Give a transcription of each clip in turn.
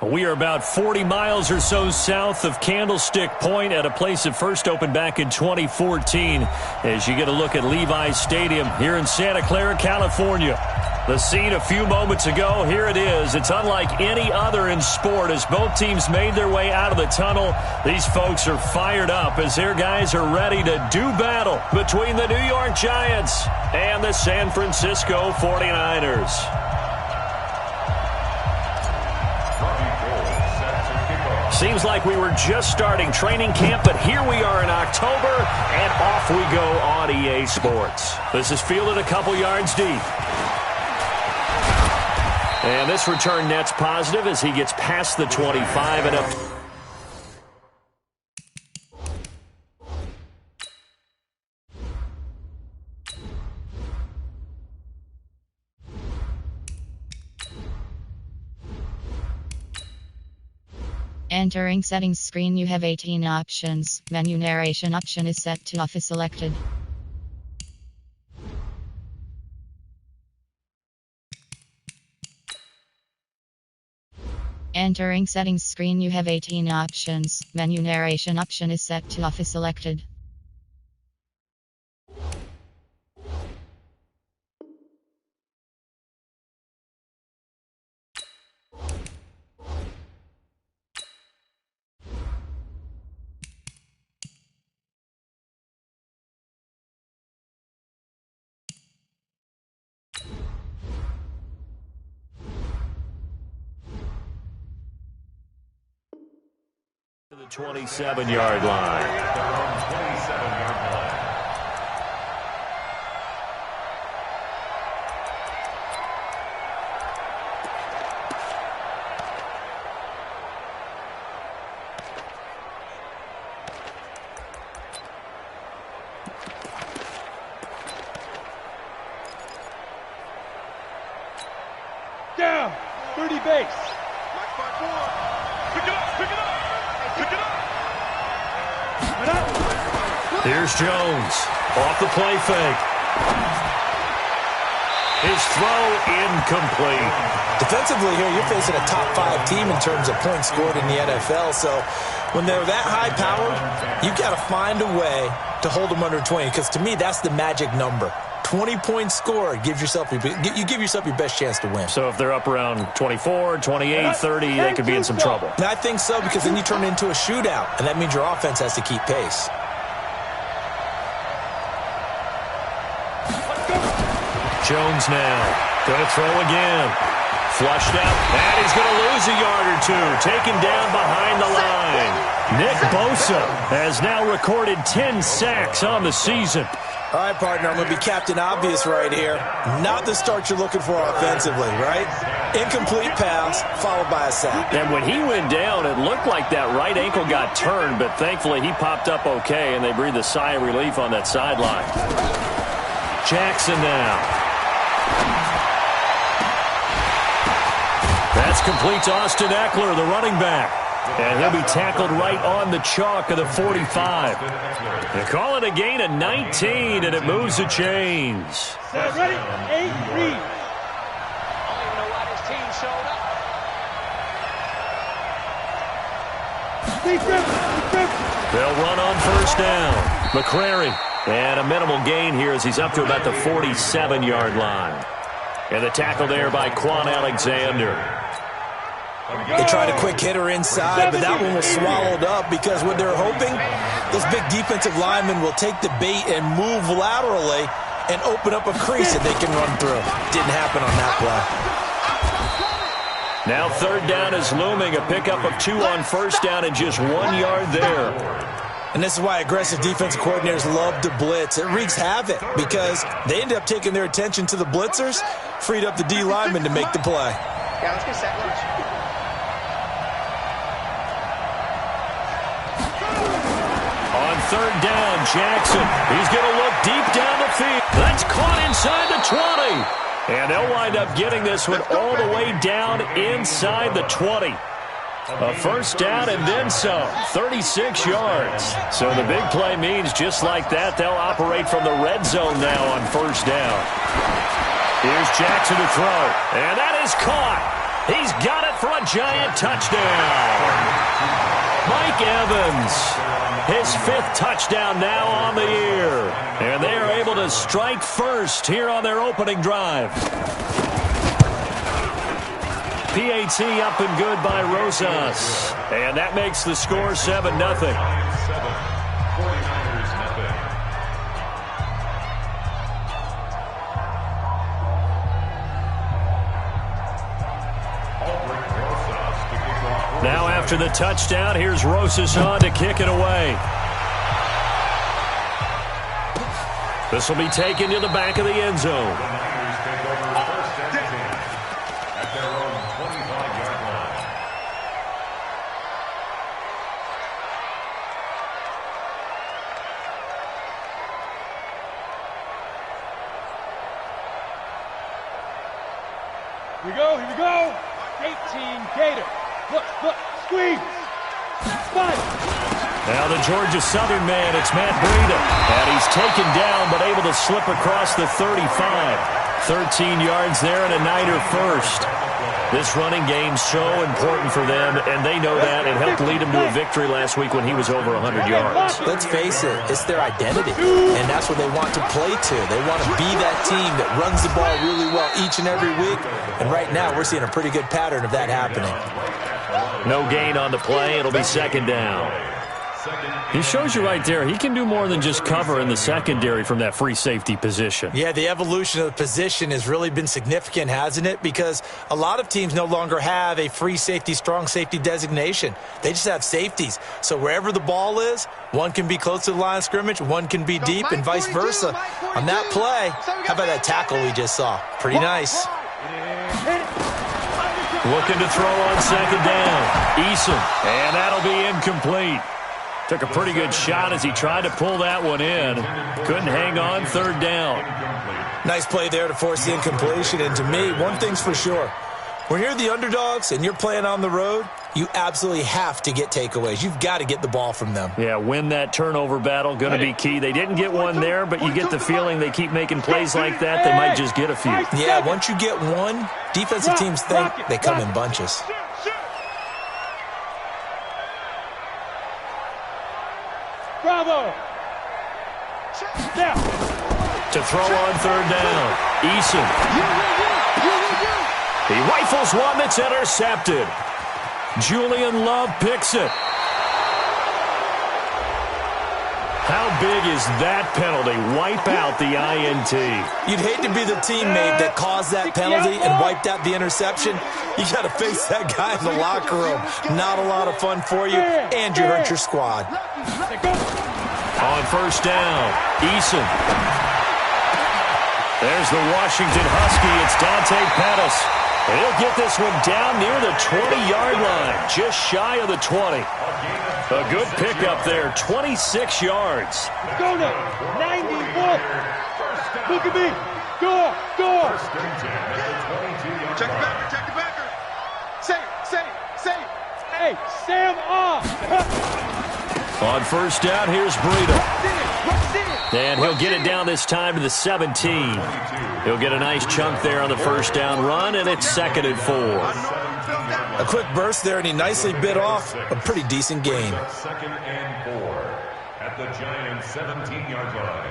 We are about 40 miles or so south of Candlestick Point at a place that first opened back in 2014 as you get a look at Levi's Stadium here in Santa Clara, California. The scene a few moments ago, here it is. It's unlike any other in sport as both teams made their way out of the tunnel. These folks are fired up as their guys are ready to do battle between the New York Giants and the San Francisco 49ers. Seems like we were just starting training camp, but here we are in October, and off we go on EA Sports. This is fielded a couple yards deep. And this return net's positive as he gets past the 25 and up. Entering settings screen, you have 18 options. Menu narration option is set to off is selected. Entering settings screen, you have 18 options. Menu narration option is set to off is selected. To the 27-yard line. Down, 30 base. Pick it up, pick it up. Here's Jones. Off the play fake. His throw incomplete. Defensively here, you're facing a top 5 team in terms of points scored in the NFL. So when they're that high-powered, you got to find a way to hold them under 20. Because to me, that's the magic number. 20 points scored, you give yourself your best chance to win. So if they're up around 24, 28, 30, they could be in some trouble. And I think so, because then you turn it into a shootout, and that means your offense has to keep pace. Jones now going to throw again. Flushed out, and he's going to lose a yard or two. Taken down behind the line. Nick Bosa has now recorded 10 sacks on the season. All right, partner, I'm going to be Captain Obvious right here. Not the start you're looking for offensively, right? Incomplete pass, followed by a sack. And when he went down, it looked like that right ankle got turned, but thankfully he popped up okay, and they breathed a sigh of relief on that sideline. Jackson now. That's complete to Austin Eckler, the running back. And he'll be tackled right on the chalk of the 45. They call it a gain of 19, and it moves the chains. Ready? 8, read. I don't even know why this team showed up. They'll run on first down. McCrary. And a minimal gain here as he's up to about the 47-yard line. And the tackle there by Quan Alexander. They tried a quick hitter inside, but that one was swallowed up because what they're hoping, those big defensive linemen will take the bait and move laterally and open up a crease that they can run through. Didn't happen on that play. Now third down is looming. A pickup of 2 on first down and just 1 yard there. And this is why aggressive defensive coordinators love to blitz. It wreaks havoc because they end up taking their attention to the blitzers, freed up the D linemen to make the play. Yeah, let's get set. On third down, Jackson. He's going to look deep down the field. That's caught inside the 20. And they'll wind up getting this one all the way down inside the 20. A first down and then some, 36 yards. So the big play means just like that, they'll operate from the red zone now on first down. Here's Jackson to throw, and that is caught. He's got it for a giant touchdown. Mike Evans, his 5th touchdown now on the year. And they are able to strike first here on their opening drive. PAT up and good by Rosas. And that makes the score 7-0. Now after the touchdown, here's Rosas on to kick it away. This will be taken to the back of the end zone. Here we go. 18 Gator. Look, squeeze. Spot. Now the Georgia Southern man, it's Matt Breida. And he's taken down, but able to slip across the 35. 13 yards there and a Niner first. This running game's so important for them, and they know that. It helped lead them to a victory last week when he was over 100 yards. Let's face it, it's their identity, and that's what they want to play to. They want to be that team that runs the ball really well each and every week, and right now we're seeing a pretty good pattern of that happening. No gain on the play. It'll be 2nd down. He shows you right there, he can do more than just cover in the secondary from that free safety position. Yeah, the evolution of the position has really been significant, hasn't it? Because a lot of teams no longer have a free safety, strong safety designation. They just have safeties. So wherever the ball is, one can be close to the line of scrimmage, one can be deep, and vice versa. On that play, how about that tackle we just saw? Pretty nice. Looking to throw on 2nd down. Eason, and that'll be incomplete. Took a pretty good shot as he tried to pull that one in. Couldn't hang on. 3rd down. Nice play there to force the incompletion. And to me, one thing's for sure. When you're the underdogs and you're playing on the road, you absolutely have to get takeaways. You've got to get the ball from them. Yeah, win that turnover battle. Going to be key. They didn't get one there, but you get the feeling they keep making plays like that, they might just get a few. Yeah, once you get one, defensive teams think they come in bunches. Bravo. Now. To throw on 3rd down. Eason. He rifles one that's intercepted. Julian Love picks it. How big is that penalty? Wipe out the INT. You'd hate to be the teammate that caused that penalty and wiped out the interception. You got to face that guy in the locker room. Not a lot of fun for you, and you hurt your squad. On 1st down, Eason. There's the Washington Husky. It's Dante Pettis. And he'll get this one down near the 20-yard line, just shy of the 20. A good pickup there, 26 yards. Go now, 91. Look at me. Go. Check the backer. Say. Hey, Sam off. On 1st down, here's Breida. And he'll get it down this time to the 17. He'll get a nice chunk there on the 1st down run, and it's 2nd and 4. A quick burst there, and he nicely bit off a pretty decent gain. 2nd and 4 at the Giants' 17-yard line.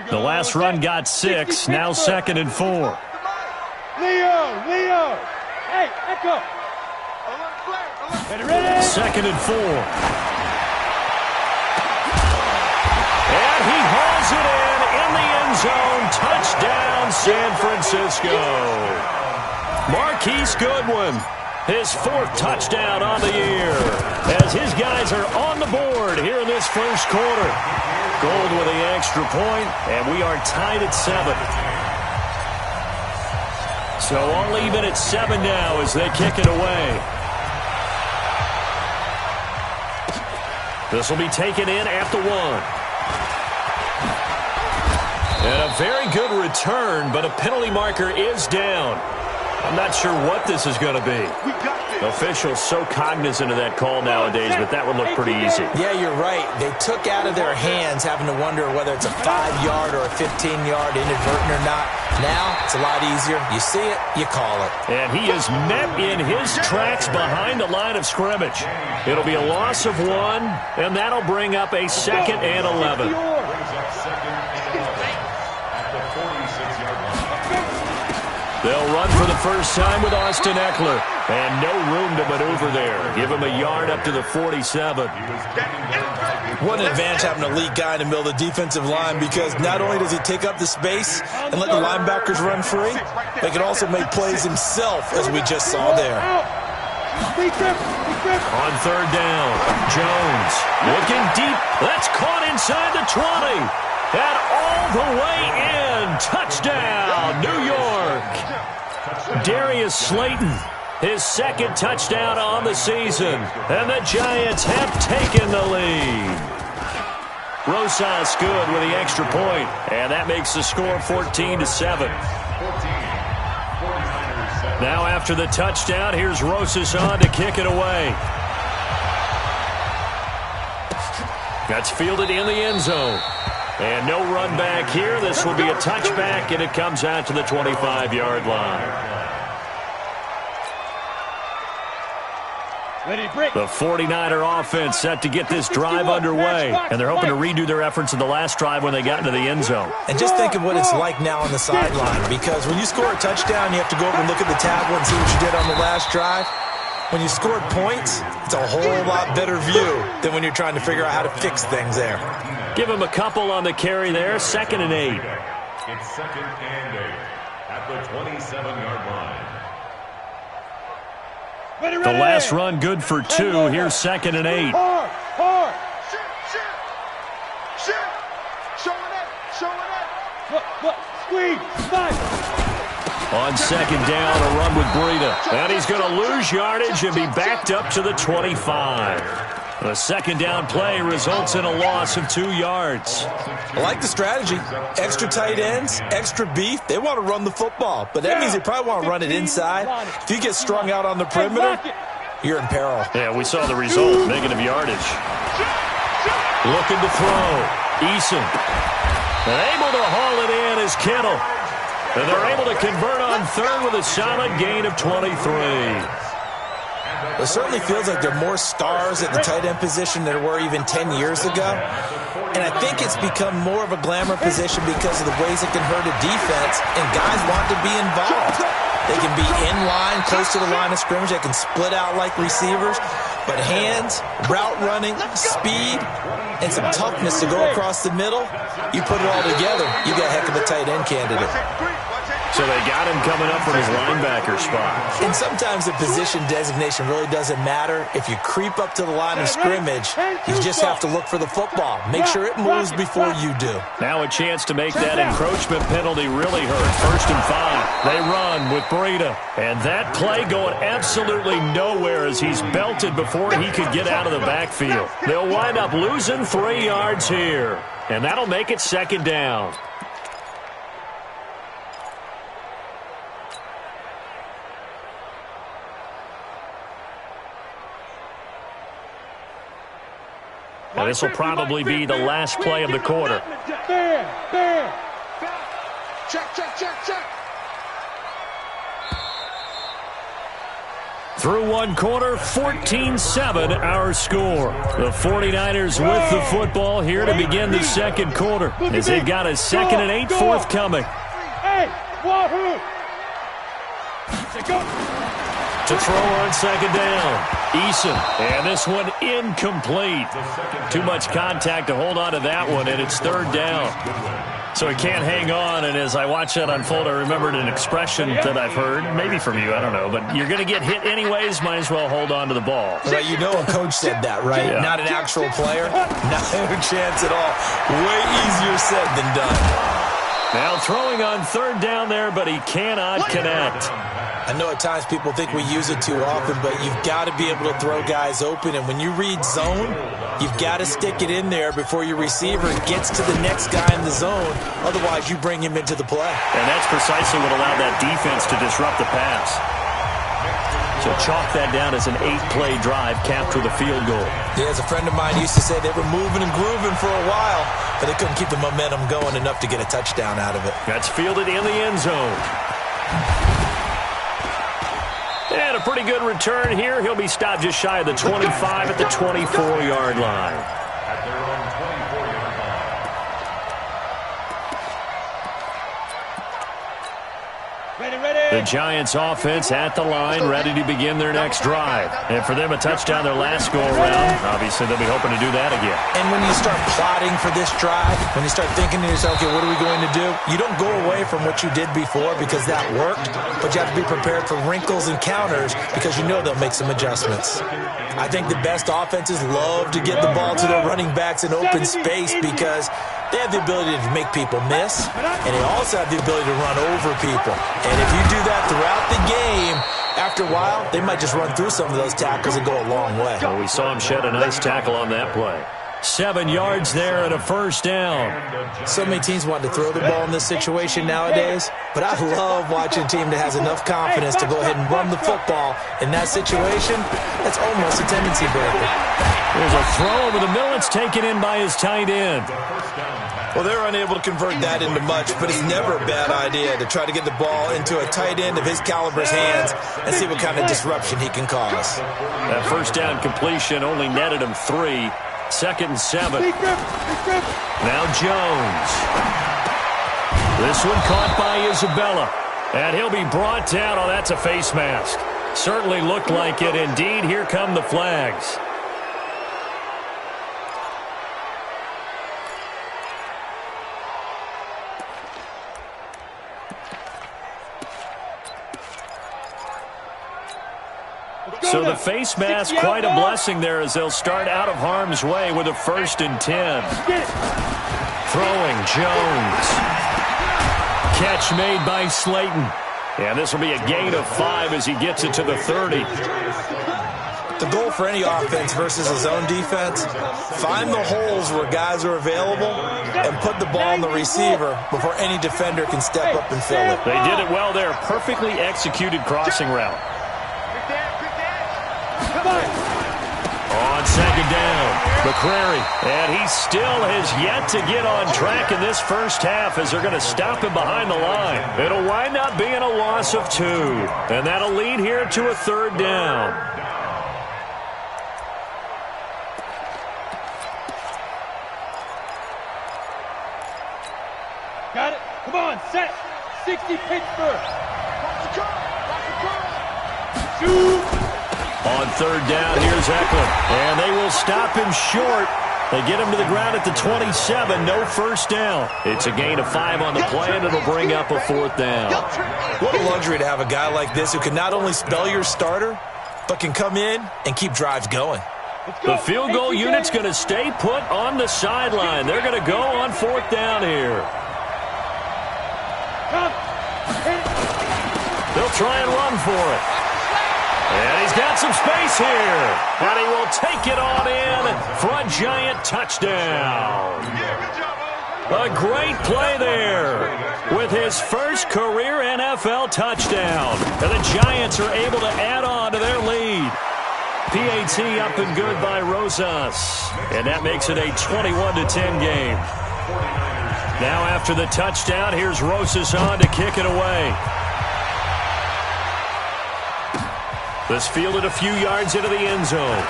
The last run got 6, now 2nd and 4. Leo. Hey, Echo. Ready? 2nd and 4. And he hauls it in the end zone. Touchdown, San Francisco. Marquise Goodwin, his 4th touchdown on the year, as his guys are on the board here in this 1st quarter. Gold with the extra point, and we are tied at 7. So all even at 7 now as they kick it away. This will be taken in at the 1. And a very good return, but a penalty marker is down. I'm not sure what this is going to be. We got Officials so cognizant of that call nowadays, but that would look pretty easy. Yeah, you're right. They took out of their hands having to wonder whether it's a 5-yard or a 15-yard inadvertent or not. Now, it's a lot easier. You see it, you call it. And he is met in his tracks behind the line of scrimmage. It'll be a loss of 1, and that'll bring up a 2nd and 11. They'll run for the first time with Austin Eckler. And no room to maneuver there. Give him a yard up to the 47. What an advantage having a elite guy in the middle of the defensive line, because not only does he take up the space and let the linebackers run free, they can also make plays himself, as we just saw there. On 3rd down, Jones looking deep. That's caught inside the 20. And all the way in. Touchdown, New York. Darius Slayton, his 2nd touchdown on the season. And the Giants have taken the lead. Rosas good with the extra point. And that makes the score 14-7. Now after the touchdown, here's Rosas on to kick it away. That's fielded in the end zone. And no run back here. This will be a touchback, and it comes out to the 25-yard line. The 49er offense set to get this drive underway, and they're hoping to redo their efforts in the last drive when they got into the end zone. And just think of what it's like now on the sideline, because when you score a touchdown, you have to go over and look at the tablet and see what you did on the last drive. When you scored points, it's a whole lot better view than when you're trying to figure out how to fix things there. Give him a couple on the carry there. 2nd and 8. It's 2nd and 8 at the 27-yard line. The last run good for 2. Here's 2nd and 8. Hard. Look. Squeeze. Nice. On 2nd down, a run with Breida. And he's going to lose yardage and be backed up to the 25. The 2nd down play results in a loss of 2 yards. I like the strategy. Extra tight ends, extra beef. They want to run the football, but that means they probably want to run it inside. If you get strung out on the perimeter, you're in peril. Yeah, we saw the result, negative yardage. Looking to throw. Eason. And able to haul it in is Kittle. And they're able to convert on 3rd with a solid gain of 23. It certainly feels like there are more stars at the tight end position than there were even 10 years ago. And I think it's become more of a glamour position because of the ways it can hurt a defense, and guys want to be involved. They can be in line, close to the line of scrimmage. They can split out like receivers. But hands, route running, speed, and some toughness to go across the middle, you put it all together, you got a heck of a tight end candidate. So they got him coming up from his linebacker spot. And sometimes the position designation really doesn't matter. If you creep up to the line of scrimmage, you just have to look for the football. Make sure it moves before you do. Now a chance to make that encroachment penalty really hurt. 1st and 5. They run with Breida. And that play going absolutely nowhere as he's belted before he could get out of the backfield. They'll wind up losing 3 yards here. And that'll make it 2nd down. And this will probably be the last play of the quarter. Check. Through 1 quarter, 14-7 our score. The 49ers with the football here to begin the 2nd quarter as they've got a 2nd and 8 forthcoming. Hey, wahoo! To throw on 2nd down. Eason. And this one incomplete. Too much contact to hold on to that one, and it's 3rd down. So he can't hang on, and as I watch that unfold, I remembered an expression that I've heard, maybe from you, I don't know, but you're going to get hit anyways, might as well hold on to the ball. Right, you know a coach said that, right? Yeah. Not an actual player? Not a chance at all. Way easier said than done. Now throwing on 3rd down there, but he cannot connect. I know at times people think we use it too often, but you've got to be able to throw guys open. And when you read zone, you've got to stick it in there before your receiver gets to the next guy in the zone. Otherwise, you bring him into the play. And that's precisely what allowed that defense to disrupt the pass. So chalk that down as an 8-play drive capped with a field goal. Yeah, as a friend of mine used to say, they were moving and grooving for a while, but they couldn't keep the momentum going enough to get a touchdown out of it. That's fielded in the end zone. And a pretty good return here. He'll be stopped just shy of the 25 at the 24-yard line. At their own 24-yard line. Ready, ready. The Giants offense at the line, ready to begin their next drive. And for them, a touchdown their last go-around. Obviously, they'll be hoping to do that again. And when you start plotting for this drive, when you start thinking to yourself, okay, what are we going to do? You don't go away from what you did before because that worked, but you have to be prepared for wrinkles and counters because you know they'll make some adjustments. I think the best offenses love to get the ball to their running backs in open space because they have the ability to make people miss, and they also have the ability to run over people. And if you do that throughout the game, after a while, they might just run through some of those tackles and go a long way. Well, we saw him shed a nice tackle on that play. 7 yards there and a first down. So many teams want to throw the ball in this situation nowadays, but I love watching a team that has enough confidence to go ahead and run the football. In that situation, that's almost a tendency breaker. There's a throw over the middle. It's taken in by his tight end. Well, they're unable to convert that into much, but it's never a bad idea to try to get the ball into a tight end of his caliber's hands and see what kind of disruption he can cause. That first down completion only netted him 3. 2nd and 7. Now Jones. This one caught by Isabella. And he'll be brought down. Oh, that's a face mask. Certainly looked like it. Indeed, here come the flags. So the face mask, quite a blessing there as they'll start out of harm's way with a 1st and 10. Throwing Jones. Catch made by Slayton. And this will be a gain of 5 as he gets it to the 30. The goal for any offense versus a zone defense, find the holes where guys are available and put the ball on the receiver before any defender can step up and fill it. They did it well there. Perfectly executed crossing route. On 2nd down, McCrary, and he still has yet to get on track in this first half as they're going to stop him behind the line. It'll wind up being a loss of 2, and that'll lead here to a 3rd down. Got it. Come on, set. 60 Pittsburgh. Shoot. On 3rd down, here's Eckler. And they will stop him short. They get him to the ground at the 27. No first down. It's a gain of 5 on the play, and it'll bring up a 4th down. What a luxury to have a guy like this who can not only spell your starter, but can come in and keep drives going. The field goal unit's going to stay put on the sideline. They're going to go on 4th down here. They'll try and run for it. And he's got some space here. And he will take it on in for a Giant touchdown. A great play there with his first career NFL touchdown. And the Giants are able to add on to their lead. PAT up and good by Rosas. And that makes it a 21-10 game. Now after the touchdown, here's Rosas on to kick it away. This fielded a few yards into the end zone.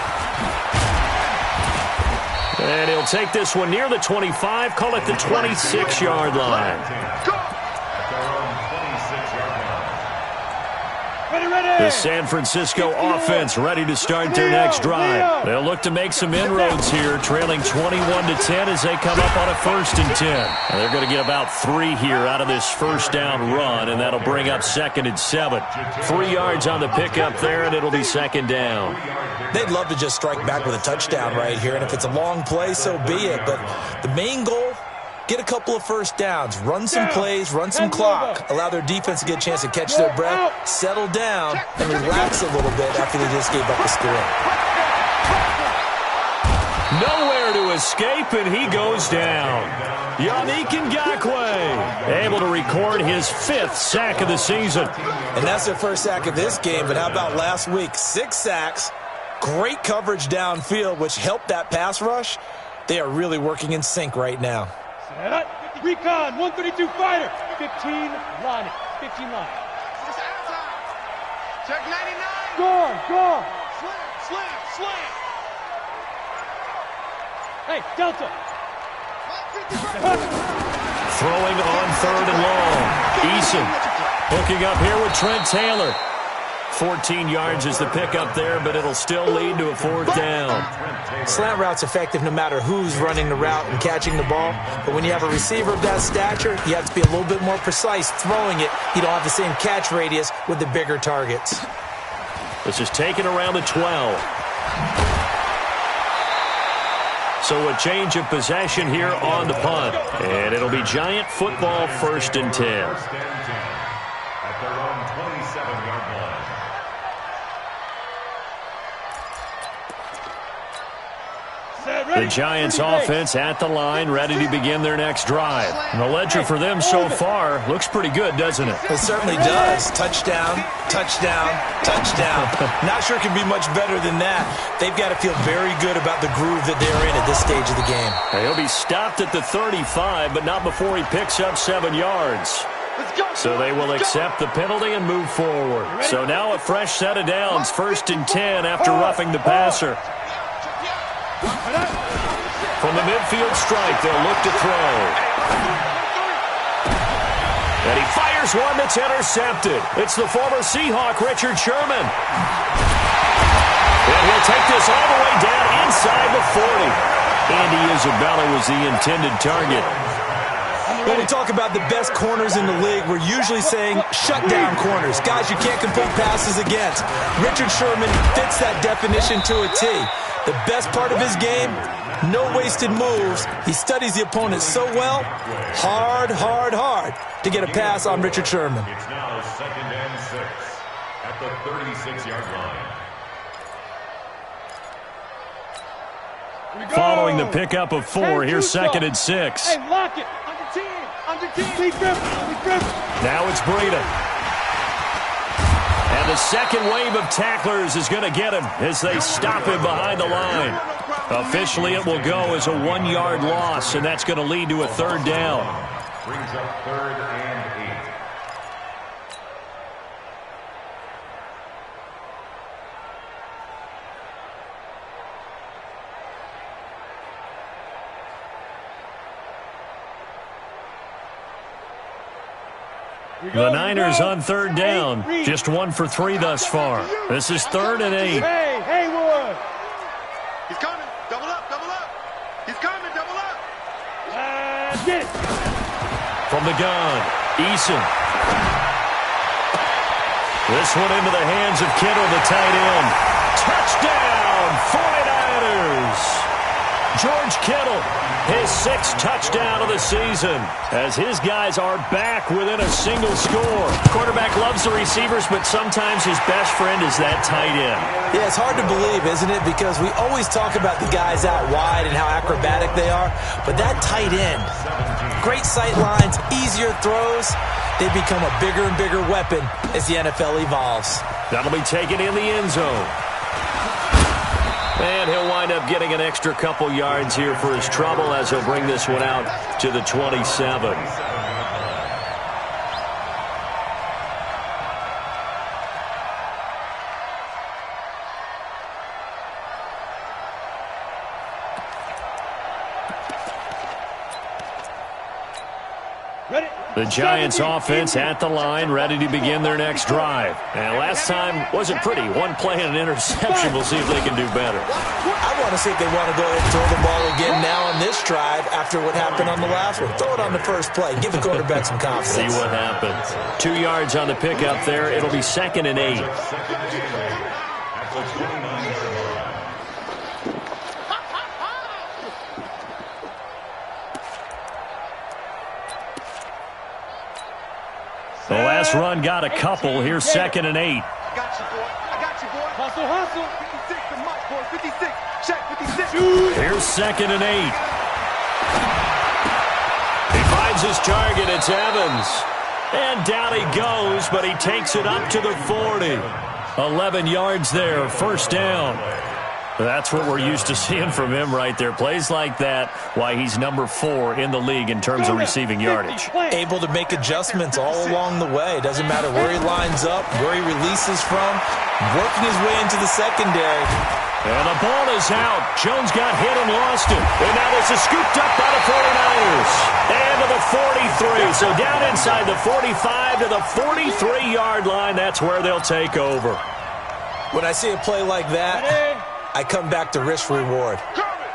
And he'll take this one near the 25, call it the 26-yard line. The San Francisco offense ready to start their next drive. They'll look to make some inroads here, trailing 21-10 as they come up on a 1st and 10. And they're going to get about 3 here out of this first down run, and that'll bring up 2nd and 7. 3 yards on the pickup there, and it'll be 2nd down. They'd love to just strike back with a touchdown right here, and if it's a long play, so be it. But the main goal, get a couple of first downs, run some plays, run some clock, allow their defense to get a chance to catch their breath, settle down, and relax a little bit after they just gave up the score. Nowhere to escape, and he goes down. Yannick Ngakoue able to record his 5th sack of the season. And that's their first sack of this game, but how about last week? 6 sacks, great coverage downfield, which helped that pass rush. They are really working in sync right now. Recon, 132 fighter, 15 line. 15 line. Check 99. Gone. Slam. Hey, Delta. Throwing on 3rd and long. Eason hooking up here with Trent Taylor. 14 yards is the pickup there, but it'll still lead to a 4th down. Slant route's effective no matter who's running the route and catching the ball. But when you have a receiver of that stature, you have to be a little bit more precise throwing it. You don't have the same catch radius with the bigger targets. This is taken around the 12. So a change of possession here on the punt. And it'll be Giant football, 1st and 10. At their own 27-yard line. The Giants offense at the line, ready to begin their next drive. And the ledger for them so far looks pretty good, doesn't it? It certainly does. Touchdown. Not sure it can be much better than that. They've got to feel very good about the groove that they're in at this stage of the game. He'll be stopped at the 35, but not before he picks up 7 yards. So they will accept the penalty and move forward. So now a fresh set of downs, 1st and 10 after roughing the passer. From the midfield strike, they'll look to throw. And he fires one that's intercepted. It's the former Seahawk, Richard Sherman. And he'll take this all the way down inside the 40. Andy Isabella was the intended target. When we talk about the best corners in the league, we're usually saying shutdown corners. Guys you can't complete passes against. Richard Sherman fits that definition to a T. The best part of his game, no wasted moves. He studies the opponent so well. Hard to get a pass on Richard Sherman. It's now 2nd and 6 at the 36-yard line. Following the pickup of 4, here's 2nd and 6. Hey, lock it. Under team. Lead grip. Now it's Breida. And the second wave of tacklers is going to get him as they stop him behind the line. Officially, it will go as a 1-yard loss, and that's going to lead to a 3rd down. Brings up 3rd and 8. The Niners on 3rd down. Just 1 for 3 thus far. This is 3rd and 8. Hey, Haywood. He's coming. Double up. He's coming. Double up. Get it. From the gun, Eason. This one into the hands of Kittle, the tight end. Touchdown, 49ers. George Kittle, his 6th touchdown of the season, as his guys are back within a single score. Quarterback loves the receivers, but sometimes his best friend is that tight end. Yeah, it's hard to believe, isn't it? Because we always talk about the guys out wide and how acrobatic they are, but that tight end, great sight lines, easier throws, they become a bigger and bigger weapon as the NFL evolves. That'll be taken in the end zone. And he'll wind up getting an extra couple yards here for his trouble as he'll bring this one out to the 27. The Giants offense at the line, ready to begin their next drive. And last time wasn't pretty. One play and an interception. We'll see if they can do better. I want to see if they want to go ahead and throw the ball again now on this drive after what happened on the last one. Throw it on the first play. Give the quarterback some confidence. See what happens. 2 yards on the pickup there. It'll be 2nd and 8. The last run got a couple. Here's 2nd and 8. I got you, boy. Hustle. 56 to Mike, boy. 56. Check 56. Here's 2nd and 8. He finds his target. It's Evans. And down he goes, but he takes it up to the 40. 11 yards there, first down. That's what we're used to seeing from him right there. Plays like that, why he's number 4 in the league in terms of receiving yardage. Able to make adjustments all along the way. Doesn't matter where he lines up, where he releases from, working his way into the secondary. And the ball is out. Jones got hit and lost it. And now this is scooped up by the 49ers. And to the 43. So down inside the 45 to the 43-yard line. That's where they'll take over. When I see a play like that, I come back to risk-reward.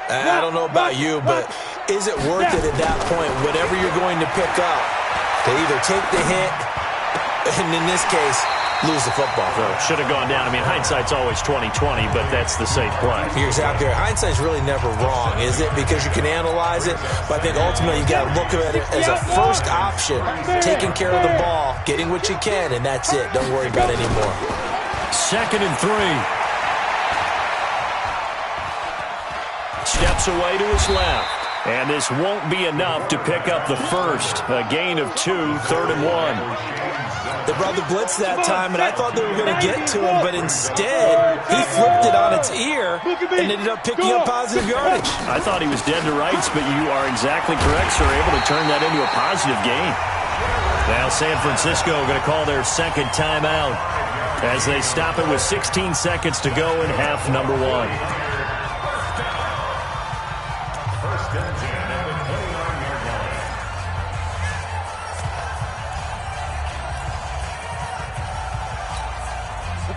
I don't know about you, but is it worth it at that point, whatever you're going to pick up, to either take the hit, and in this case, lose the football? So should have gone down. I mean, hindsight's always 20/20, but that's the safe play. You're exactly right. Hindsight's really never wrong, is it? Because you can analyze it, but I think ultimately you got to look at it as a first option, taking care of the ball, getting what you can, and that's it. Don't worry about it anymore. 2nd and 3. Steps away to his left. And this won't be enough to pick up the first. A gain of 2, 3rd and 1. They brought the blitz that time, and I thought they were going to get to him, but instead, he flipped it on its ear and ended up picking up positive yardage. I thought he was dead to rights, but you are exactly correct, sir. Able to turn that into a positive gain. Now San Francisco going to call their second timeout as they stop it with 16 seconds to go in half number 1.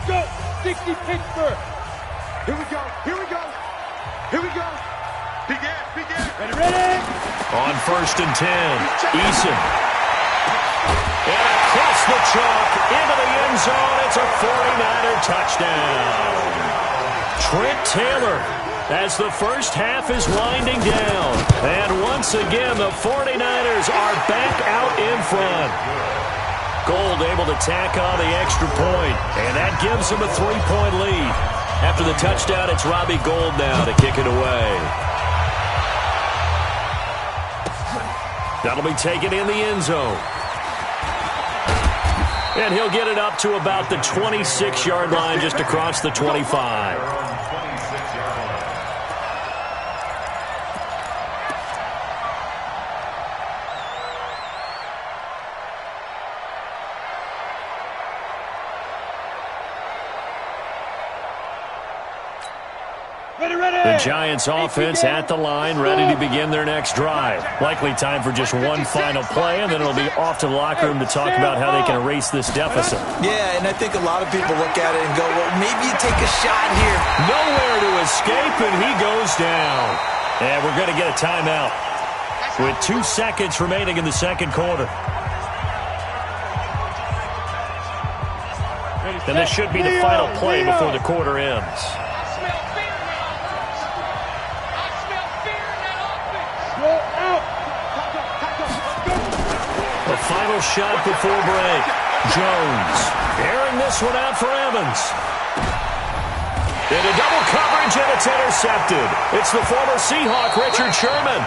Go! 60 Pittsburgh! Here we go! Here we go! Here we go! Begin! Begin! Ready! On 1st and 10, Eason. And across the chalk into the end zone. It's a 49er touchdown. Trent Taylor as the first half is winding down. And once again, the 49ers are back out in front. Gold able to tack on the extra point, and that gives him a 3-point lead. After the touchdown, it's Robbie Gould now to kick it away. That'll be taken in the end zone. And he'll get it up to about the 26-yard line, just across the 25. The Giants offense at the line, ready to begin their next drive. Likely time for just one final play, and then it'll be off to the locker room to talk about how they can erase this deficit. Yeah, and I think a lot of people look at it and go, well, maybe you take a shot here. Nowhere to escape, and he goes down. And we're going to get a timeout with 2 seconds remaining in the second quarter. And this should be the final play before the quarter ends. The final shot before break. Jones airing this one out for Evans. Into double coverage, and it's intercepted. It's the former Seahawk, Richard Sherman.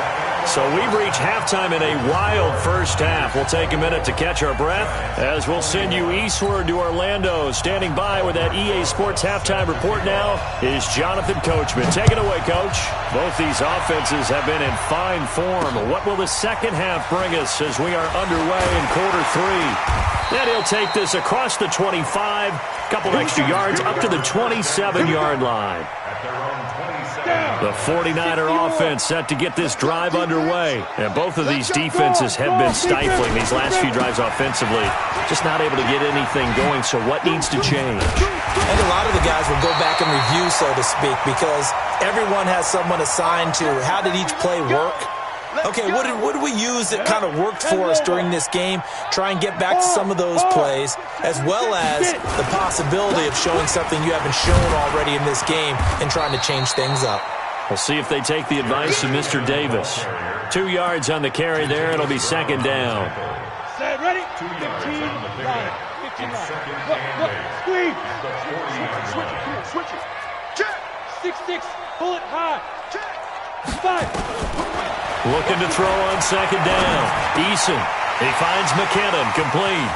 So we've reached halftime in a wild first half. We'll take a minute to catch our breath as we'll send you eastward to Orlando. Standing by with that EA Sports halftime report now is Jonathan Coachman. Take it away, Coach. Both these offenses have been in fine form. What will the second half bring us as we are underway in quarter 3? And he'll take this across the 25, couple extra yards up to the 27-yard line. The 49er offense set to get this drive underway. And both of these defenses have been stifling these last few drives offensively. Just not able to get anything going, so what needs to change? And a lot of the guys will go back and review, so to speak, because everyone has someone assigned to how did each play work. Okay, what did we use that kind of worked for us during this game? Try and get back to some of those plays, as well as the possibility of showing something you haven't shown already in this game and trying to change things up. We'll see if they take the advice of Mr. Davis. 2 yards on the carry there. It'll be second down. Set, ready? 15 line. 15 line. Look, squeeze. Switch it. Check. 6-6. Pull it high. Check. 5. Looking to throw on second down. Eason. He finds McKinnon. Complete.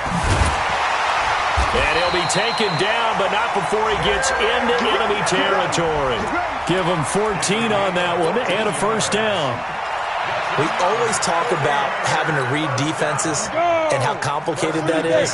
And he'll be taken down, but not before he gets into enemy territory. Give him 14 on that one and a first down. We always talk about having to read defenses and how complicated that is.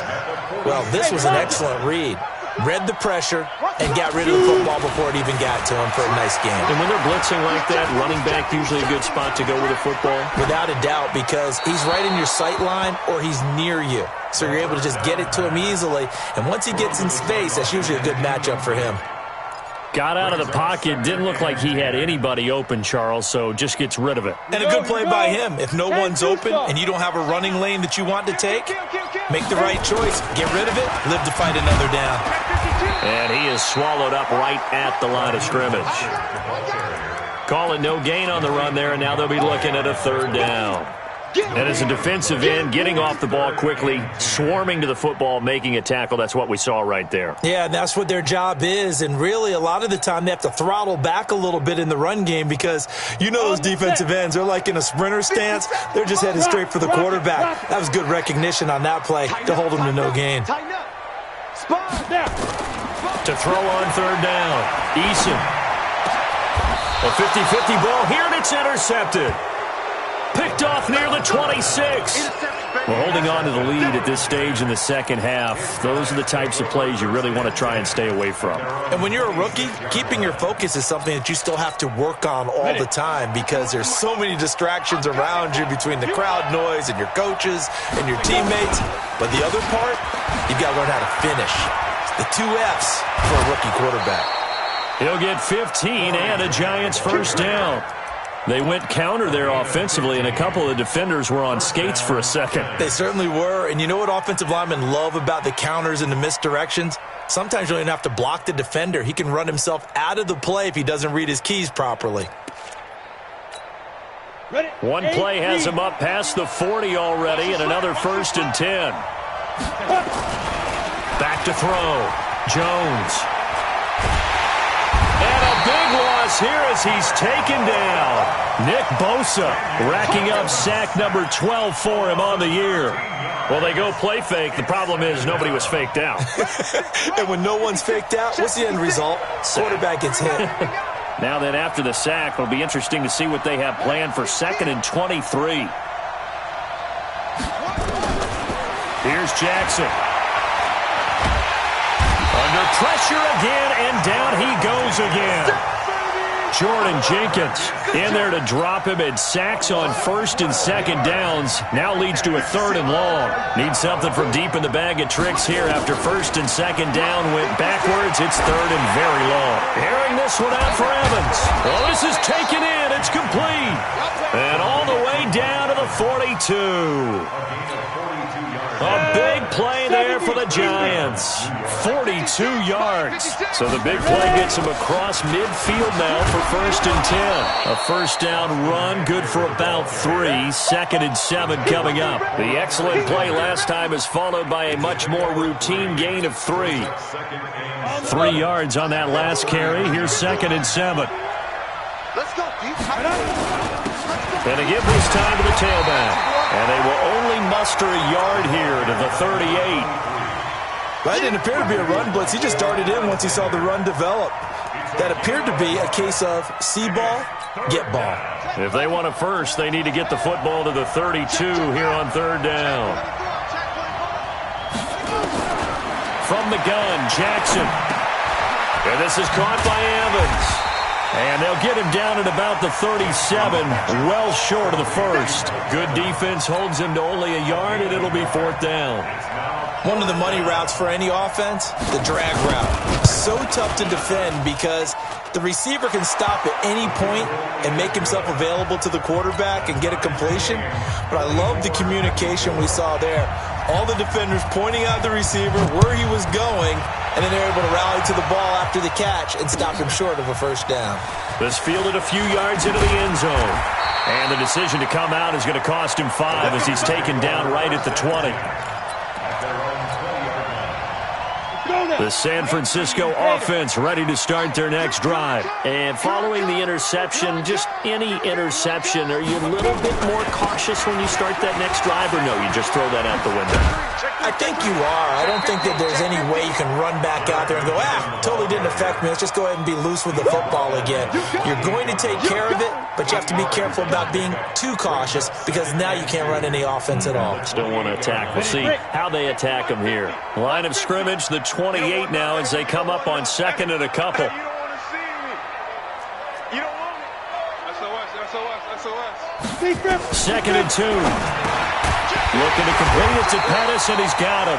Well, this was an excellent read. Read the pressure and got rid of the football before it even got to him for a nice game. And when they're blitzing like that, running back usually a good spot to go with the football? Without a doubt, because he's right in your sight line or he's near you. So you're able to just get it to him easily. And once he gets in space, that's usually a good matchup for him. Got out of the pocket. Didn't look like he had anybody open, Charles, so just gets rid of it. And a good play by him. If no one's open and you don't have a running lane that you want to take, make the right choice. Get rid of it. Live to fight another down. And he is swallowed up right at the line of scrimmage. Calling no gain on the run there, and now they'll be looking at a third down. And as a defensive end, getting off the ball quickly, swarming to the football, making a tackle, that's what we saw right there. Yeah, that's what their job is. And really, a lot of the time, they have to throttle back a little bit in the run game because you know those defensive ends, they're like in a sprinter stance. They're just headed straight for the quarterback. That was good recognition on that play to hold them to no gain. To throw on third down, Eason. A 50-50 ball here, and it's intercepted. Picked off near the 26. We're holding on to the lead at this stage in the second half. Those are the types of plays you really want to try and stay away from. And when you're a rookie, keeping your focus is something that you still have to work on all the time because there's so many distractions around you between the crowd noise and your coaches and your teammates. But the other part, you've got to learn how to finish. The 2 F's for a rookie quarterback. He'll get 15 and a Giants first down. They went counter there offensively, and a couple of the defenders were on skates for a second. They certainly were, and you know what offensive linemen love about the counters and the misdirections? Sometimes you don't even have to block the defender. He can run himself out of the play if he doesn't read his keys properly. One play has him up past the 40 already, and another 1st and 10. Back to throw. Jones. And a big loss here as he's taken down. Nick Bosa racking up sack number 12 for him on the year. Well, they go play fake. The problem is nobody was faked out. And when no one's faked out, what's the end result? Quarterback gets hit. Now then, after the sack, it'll be interesting to see what they have planned for 2nd and 23. Here's Jackson. Under pressure again, and down he goes again. Jordan Jenkins in there to drop him, and sacks on 1st and 2nd downs. Now leads to a 3rd and long. Needs something from deep in the bag of tricks here after 1st and 2nd down went backwards. It's 3rd and very long. Airing this one out for Evans. Oh, this is taken in. It's complete. And all the way down to the 42. A big play there for the Giants. 42 yards. So the big play gets him across midfield now for 1st and 10. A first down run, good for about 3. 2nd and 7 coming up. The excellent play last time is followed by a much more routine gain of 3. 3 yards on that last carry. Here's 2nd and 7. Let's go, And they give this time to the tailback. And they will only muster a yard here to the 38. That didn't appear to be a run blitz. He just darted in once he saw the run develop. That appeared to be a case of see ball, get ball. If they want a first, they need to get the football to the 32 here on 3rd down. From the gun, Jackson. And this is caught by Evans. And they'll get him down at about the 37, well short of the 1st. Good defense holds him to only a yard, and it'll be 4th down. One of the money routes for any offense, the drag route. So tough to defend because the receiver can stop at any point and make himself available to the quarterback and get a completion. But I love the communication we saw there. All the defenders pointing out the receiver, where he was going, and then they're able to rally to the ball after the catch and stop him short of a first down. This fielded a few yards into the end zone. And the decision to come out is going to cost him 5 as he's taken down right at the 20. The San Francisco offense ready to start their next drive. And following the interception, just any interception, are you a little bit more cautious when you start that next drive, or no, you just throw that out the window? I think you are. I don't think that there's any way you can run back out there and go, totally didn't affect me. Let's just go ahead and be loose with the football again. You're going to take care of it, but you have to be careful about being too cautious because now you can't run any offense at all. Still want to attack. We'll see how they attack them here. Line of scrimmage, the 28 now as they come up on second and a couple. You don't want to see me. You don't want it. SOS. Second and 2. Looking to complete it to Pettis, and he's got him.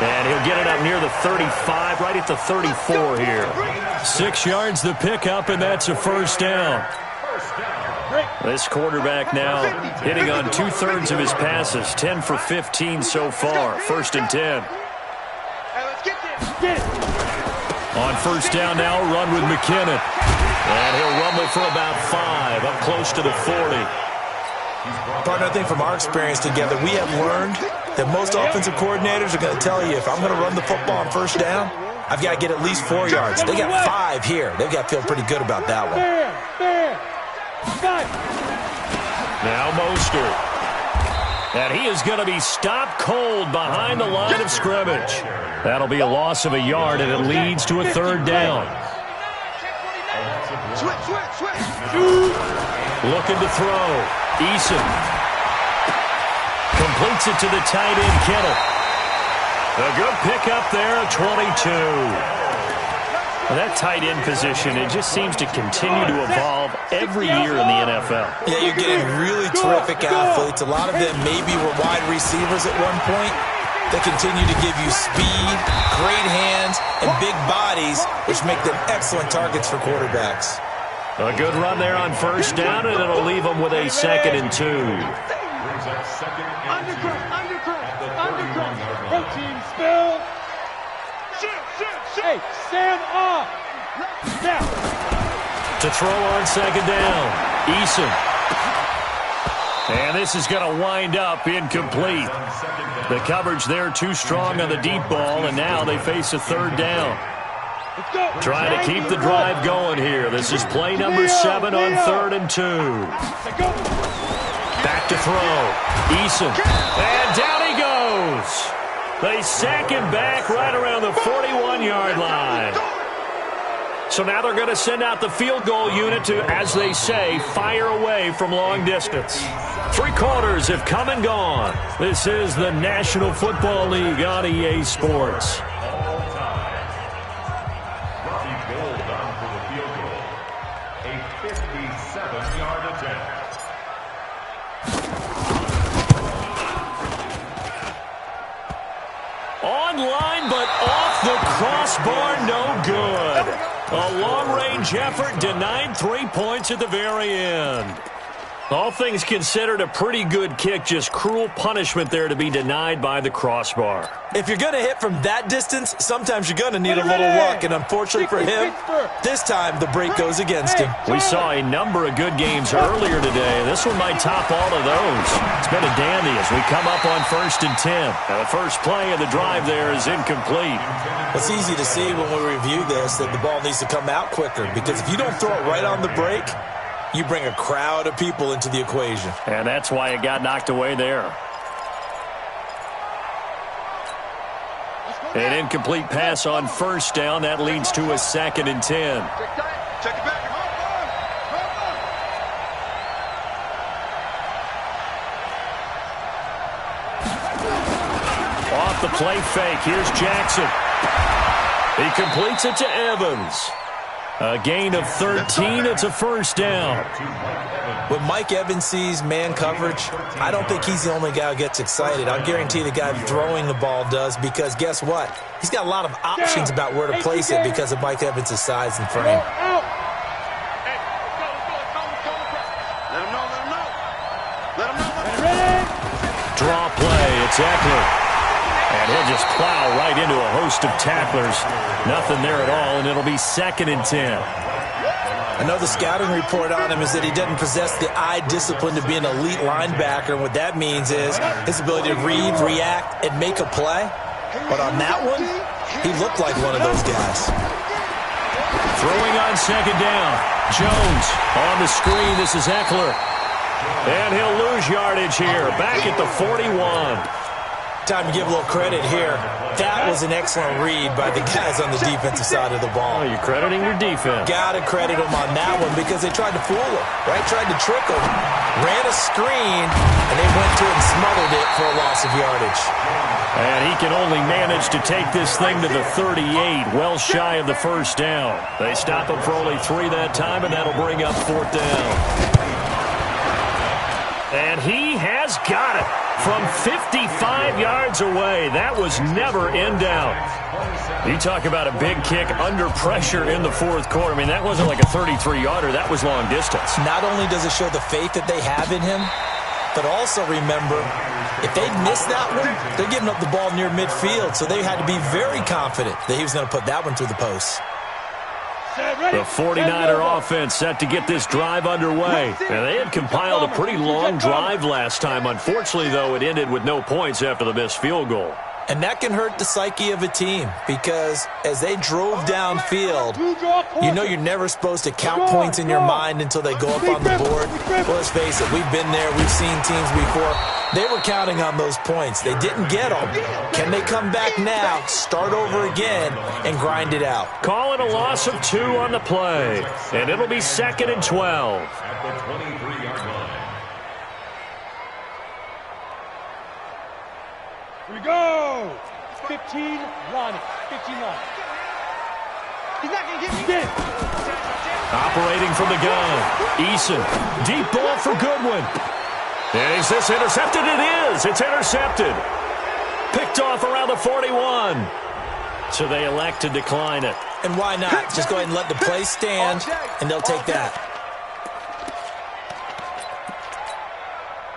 And he'll get it up near the 35, right at the 34 here. 6 yards the pickup, and that's a first down. This quarterback now hitting on 2/3 of his passes, 10 for 15 so far. First and 10. On first down now, run with McKinnon. And he'll rumble for about 5, up close to the 40. Partner, I think from our experience together, we have learned that most offensive coordinators are going to tell you, if I'm going to run the football on first down, I've got to get at least 4 yards. They got 5 here. They've got to feel pretty good about that one. Now Mostert. And he is going to be stopped cold behind the line of scrimmage. That'll be a loss of a yard, and it leads to a third down. Looking to throw. Eason completes it to the tight end, Kittle. A good pickup there, 22. Well, that tight end position, it just seems to continue to evolve every year in the NFL. Yeah, you're getting really terrific athletes. A lot of them maybe were wide receivers at one point. They continue to give you speed, great hands, and big bodies, which make them excellent targets for quarterbacks. A good run there on first down, and it'll leave them with a second and 2. Protein spill. Hey, stand up. Now. To throw on second down, Eason. And this is going to wind up incomplete. The coverage there too strong on the deep ball, and now they face a third down. Trying to keep the drive going here. This is play number 7 on 3rd and 2. Back to throw. Eason. And down he goes. They sack him back right around the 41-yard line. So now they're going to send out the field goal unit to, as they say, fire away from long distance. 3 quarters have come and gone. This is the National Football League on EA Sports. Online, but off the crossbar, no good. A long-range effort denied 3 points at the very end. All things considered, a pretty good kick, just cruel punishment there to be denied by the crossbar. If you're going to hit from that distance, sometimes you're going to need a little luck, and unfortunately for him, this time the break goes against him. We saw a number of good games earlier today. This one might top all of those. It's been a dandy as we come up on 1st and 10. Now the first play of the drive there is incomplete. It's easy to see when we review this that the ball needs to come out quicker, because if you don't throw it right on the break, you bring a crowd of people into the equation. And that's why it got knocked away there. An incomplete pass on first down. That leads to a 2nd and 10. Check it back. Off the play fake. Here's Jackson. He completes it to Evans. A gain of 13. It's a first down. When Mike Evans sees man coverage, I don't think he's the only guy who gets excited. I'll guarantee the guy throwing the ball does, because guess what? He's got a lot of options about where to place it because of Mike Evans' size and frame. Let him know. Draw play. It's Eckler. And he'll just plow right into a host of tacklers. Nothing there at all, and it'll be 2nd and 10. I know the scouting report on him is that he doesn't possess the eye discipline to be an elite linebacker. And what that means is his ability to read, react, and make a play. But on that one, He looked like one of those guys. Throwing on second down. Jones on the screen. This is Eckler. And he'll lose yardage here. Back at the 41. Time to give a little credit here. That was an excellent read by the guys on the defensive side of the ball. Oh, you're crediting your defense. Got to credit them on that one because they tried to fool him, right? Tried to trick him. Ran a screen, and they went to it and smothered it for a loss of yardage. And he can only manage to take this thing to the 38, well shy of the first down. They stop him for only 3 that time, and that'll bring up 4th down. And he has got it from 55 yards away. That was never in doubt. You talk about a big kick under pressure in the 4th quarter. I mean, that wasn't like a 33-yarder. That was long distance. Not only does it show the faith that they have in him, but also remember, if they miss that one, they're giving up the ball near midfield, so they had to be very confident that he was going to put that one through the post. The 49er offense set to get this drive underway. And they had compiled a pretty long drive last time. Unfortunately, though, it ended with no points after the missed field goal. And that can hurt the psyche of a team because as they drove downfield, you know you're never supposed to count points in your mind until they go up on the board. Well, let's face it, we've been there. We've seen teams before. They were counting on those points. They didn't get them. Can they come back now, start over again, and grind it out? Calling a loss of 2 on the play. And it'll be 2nd and 12. At the 23-yard line. Here we go. 15, Lonnie. 15, Lonnie. He's not going to get me. Operating from the gun. Eason. Deep ball for Goodwin. And is this intercepted? It is. It's intercepted. Picked off around the 41. So they elect to decline it. And why not? Just go ahead and let the play stand, and they'll take that.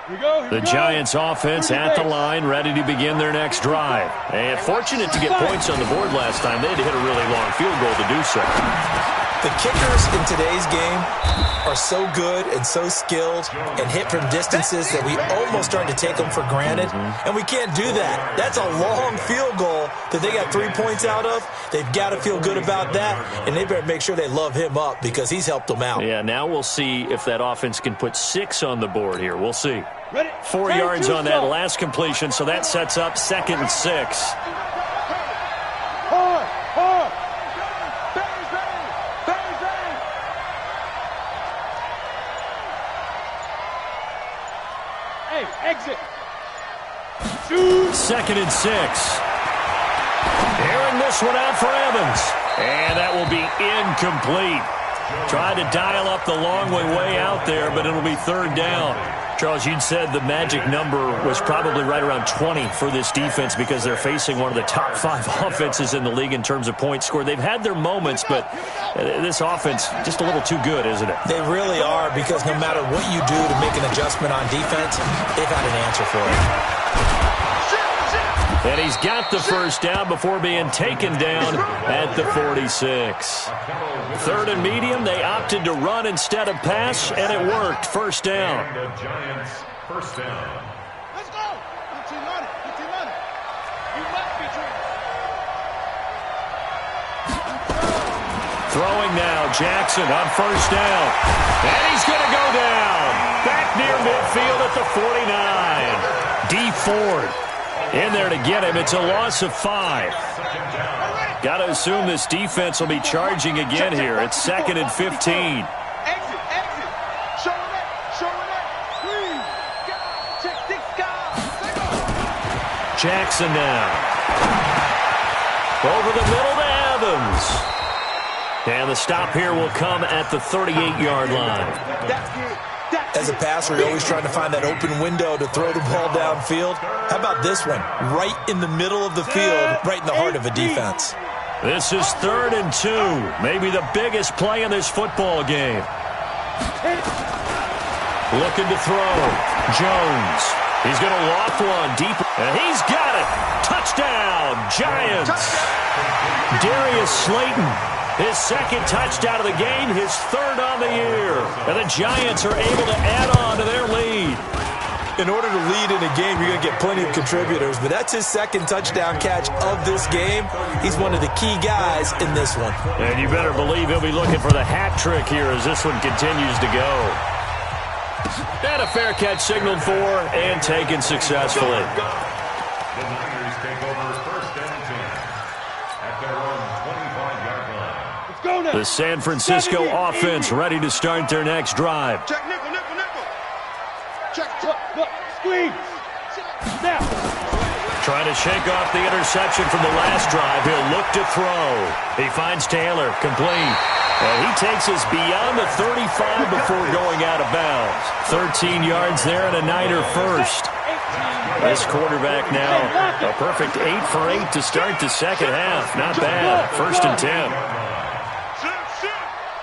The Giants offense at the line, ready to begin their next drive. And fortunate to get points on the board last time. They had to hit a really long field goal to do so. The kickers in today's game are so good and so skilled and hit from distances that we almost start to take them for granted. And we can't do that. That's a long field goal that they got 3 points out of. They've got to feel good about that, and they better make sure they love him up because he's helped them out. Yeah, now we'll see if that offense can put 6 on the board here. We'll see. 4 yards on that last completion, so that sets up 2nd and 6. Exit. 2nd and 6. Airing this one out for Evans. And that will be incomplete. Tried to dial up the long way out there, but it'll be 3rd down. Charles, you'd said the magic number was probably right around 20 for this defense because they're facing one of the top 5 offenses in the league in terms of points scored. They've had their moments, but this offense just a little too good, isn't it? They really are because no matter what you do to make an adjustment on defense, they've had an answer for it. And he's got the first down before being taken down at the 46. 3rd and medium, they opted to run instead of pass, and it worked. First down. And the Giants, first down. Let's go. 15 on it. 15 on it. You must be training. Throwing now, Jackson on first down. And he's going to go down. Back near midfield at the 49. D. Ford in there to get him. It's a loss of 5. Got to assume this defense will be charging again here. It's 2nd and 15. Exit. Show it. Please. Check 6 guys. Jackson now. Over the middle to Evans. And the stop here will come at the 38-yard line. That's good. As a passer, you're always trying to find that open window to throw the ball downfield. How about this one? Right in the middle of the field, right in the heart of a defense. This is 3rd and 2. Maybe the biggest play in this football game. Looking to throw. Jones. He's going to loft one deep. And he's got it. Touchdown, Giants. Darius Slayton. His 2nd touchdown of the game, his 3rd on the year. And the Giants are able to add on to their lead. In order to lead in a game, you're going to get plenty of contributors, but that's his second touchdown catch of this game. He's one of the key guys in this one. And you better believe he'll be looking for the hat trick here as this one continues to go. And a fair catch signaled for and taken successfully. The Niners take over first and 10 at their own 25-yard line. Let's go now. The San Francisco offense ready to start their next drive. Check nickel, nickel, nickel. Check. Look, squeeze. Now. Trying to shake off the interception from the last drive. He'll look to throw. He finds Taylor, complete. And he takes us beyond the 35 before going out of bounds. 13 yards there and a Niner first. This quarterback now, a perfect 8 for 8 to start the second half. Not bad. First and 10.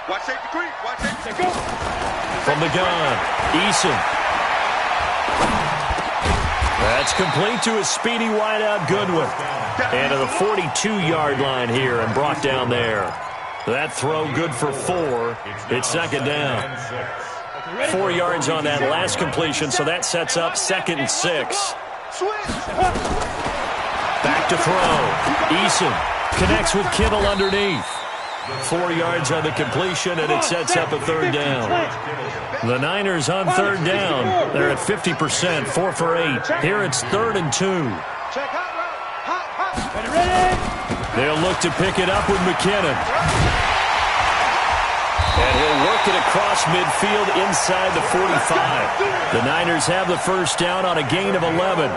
Watch safety creep. Watch safety creep. From the gun, Eason. That's complete to a speedy wideout Goodwin. And to the 42-yard line here and brought down there. That throw good for 4. It's second down. 4 yards on that last completion, so that sets up second and 6. Back to throw. Eason connects with Kittle underneath. 4 yards on the completion, and it sets up a third down. The Niners on third down. They're at 50%, 4 for 8. Here it's 3rd and 2. They'll look to pick it up with McKinnon. And he'll work it across midfield inside the 45. The Niners have the first down on a gain of 11.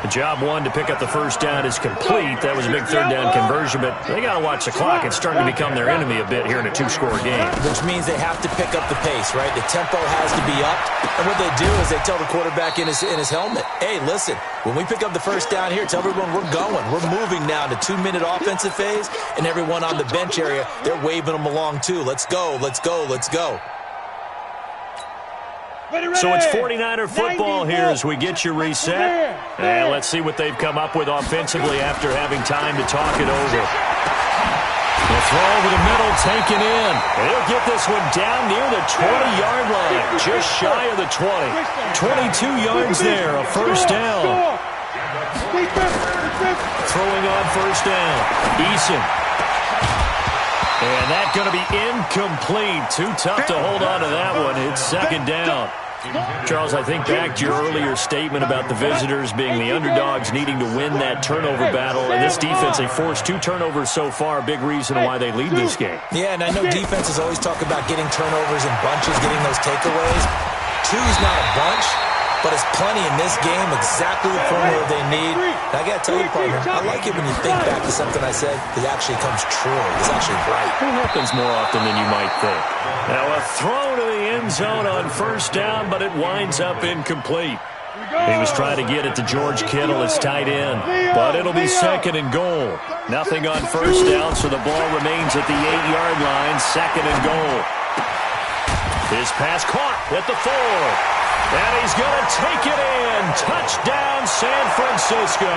Job 1 to pick up the first down is complete. That was a big third down conversion, but they got to watch the clock. It's starting to become their enemy a bit here in a 2-score game. Which means they have to pick up the pace, right? The tempo has to be upped. And what they do is they tell the quarterback in his helmet, hey, listen, when we pick up the first down here, tell everyone we're going. We're moving now to 2-minute offensive phase, and everyone on the bench area, they're waving them along too. Let's go, let's go, let's go. So it's 49er football here as we get you reset. And let's see what they've come up with offensively after having time to talk it over. The throw over the middle taken in. He'll get this one down near the 20-yard line, just shy of the 20. 22 yards there, a first down. Throwing on first down, Eason. And that's going to be incomplete. Too tough to hold on to that one. It's second down. Charles, I think back to your earlier statement about the visitors being the underdogs needing to win that turnover battle. And this defense, they forced 2 turnovers so far, a big reason why they lead this game. Yeah, and I know defenses always talk about getting turnovers in bunches, getting those takeaways. 2's not a bunch, but it's plenty in this game, exactly the formula they need. And I got to tell you, partner, I like it when you think back to something I said that actually comes true. It's actually right. It happens more often than you might think. Now a throw to the end zone on first down, but it winds up incomplete. He was trying to get it to George Kittle, his tight end, but it'll be second and goal. Nothing on first down, so the ball remains at the 8-yard line, second and goal. His pass caught at the 4. And he's going to take it in. Touchdown, San Francisco.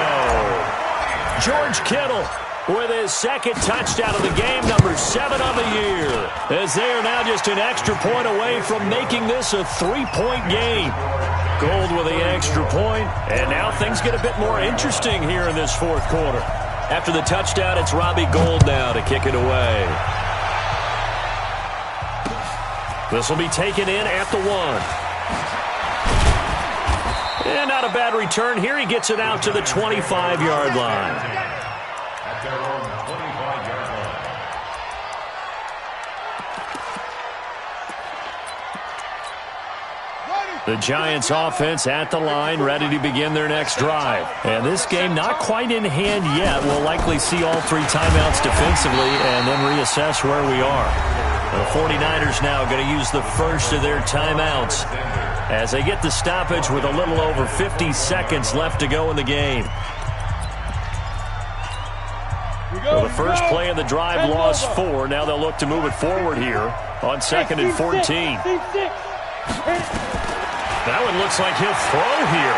George Kittle with his second touchdown of the game, number 7 on the year, as they are now just an extra point away from making this a 3-point game. Gold with the extra point, and now things get a bit more interesting here in this fourth quarter. After the touchdown, it's Robbie Gould now to kick it away. This will be taken in at the 1. And not a bad return here. He gets it out to the 25-yard line. At their own 25-yard line. The Giants offense at the line, ready to begin their next drive. And this game not quite in hand yet. We'll likely see all 3 timeouts defensively and then reassess where we are. The 49ers now going to use the first of their timeouts as they get the stoppage with a little over 50 seconds left to go in the game. Well, the first play of the drive lost 4. Now they'll look to move it forward here on 2nd and 14. That one looks like he'll throw here.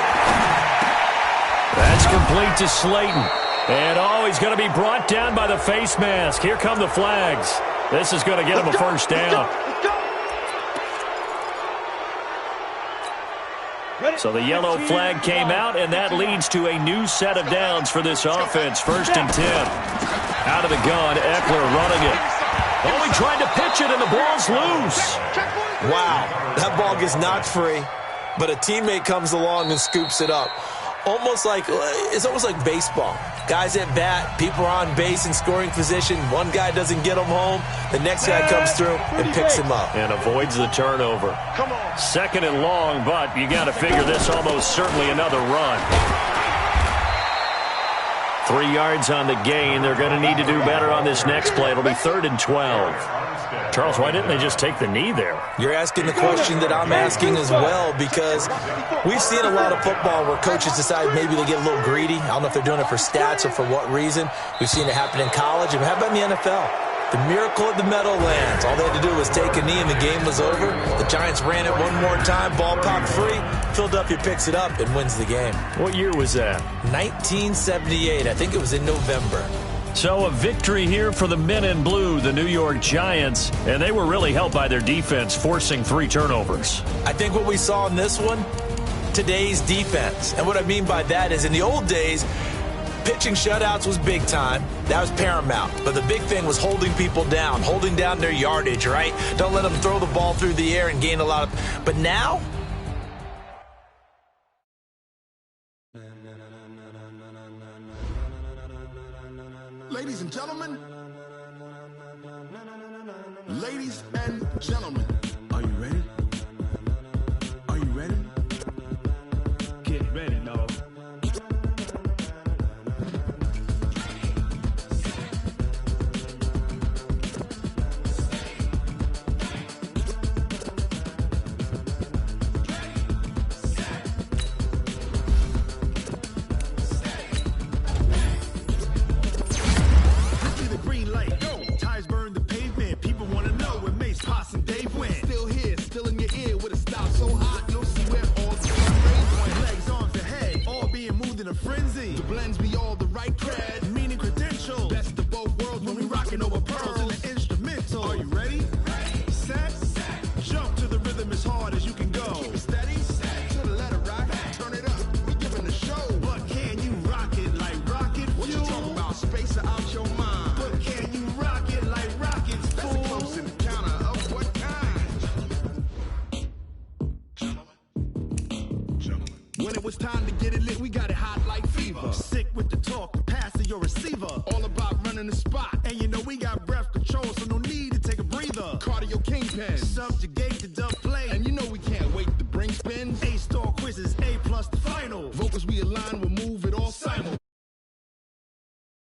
That's complete to Slayton. And he's going to be brought down by the face mask. Here come the flags. This is going to get him a first down. So the yellow flag came out, and that leads to a new set of downs for this offense. 1st and 10. Out of the gun, Eckler running it. Oh, he tried to pitch it, and the ball's loose. Wow, that ball gets knocked free, but a teammate comes along and scoops it up. It's almost like baseball. Guys at bat, people are on base in scoring position. One guy doesn't get him home. The next guy comes through and picks him up. And avoids the turnover. 2nd and long, but you got to figure this almost certainly another run. 3 yards on the gain. They're going to need to do better on this next play. It'll be 3rd and 12. Charles, why didn't they just take the knee there? You're asking the question that I'm asking as well, because we've seen a lot of football where coaches decide maybe they get a little greedy. I don't know if they're doing it for stats or for what reason. We've seen it happen in college. And how about in the NFL? The miracle of the Meadowlands. All they had to do was take a knee and the game was over. The Giants ran it one more time. Ball popped free. Philadelphia picks it up and wins the game. What year was that? 1978. I think it was in November. So a victory here for the men in blue, the New York Giants, and they were really helped by their defense, forcing 3 turnovers. I think what we saw in this one, today's defense. And what I mean by that is in the old days, pitching shutouts was big time. That was paramount. But the big thing was holding people down, holding down their yardage, right? Don't let them throw the ball through the air and gain a lot of... But now... Ladies and gentlemen, are you ready? Are you ready? Get ready, dog. When it was time to get it lit, we got it hot like fever. Sick with the talk, the pass to your receiver. All about running the spot. And you know we got breath control, so no need to take a breather. Cardio kingpin, subjugate the double.